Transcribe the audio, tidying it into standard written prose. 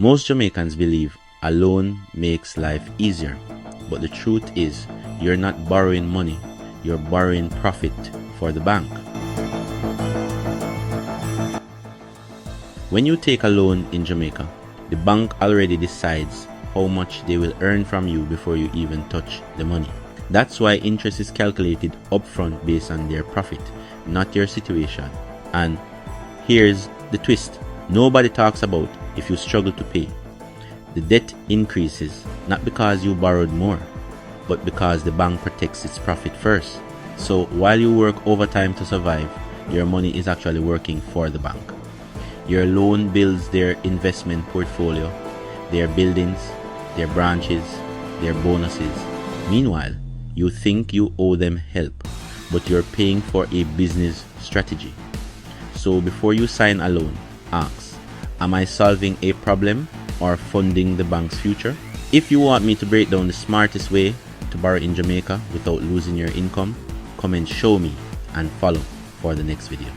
Most Jamaicans believe a loan makes life easier, but the truth is you're not borrowing money, you're borrowing profit for the bank. When you take a loan in Jamaica, the bank already decides how much they will earn from you before you even touch the money. That's why interest is calculated upfront based on their profit, not your situation. And here's the twist. Nobody talks about if you struggle to pay. The debt increases not because you borrowed more, but because the bank protects its profit first. So while you work overtime to survive, your money is actually working for the bank. Your loan builds their investment portfolio, their buildings, their branches, their bonuses. Meanwhile, you think you owe them help, but you're paying for a business strategy. So before you sign a loan, ask, am I solving a problem or funding the bank's future? If you want me to break down the smartest way to borrow in Jamaica without losing your income, comment show me and follow for the next video.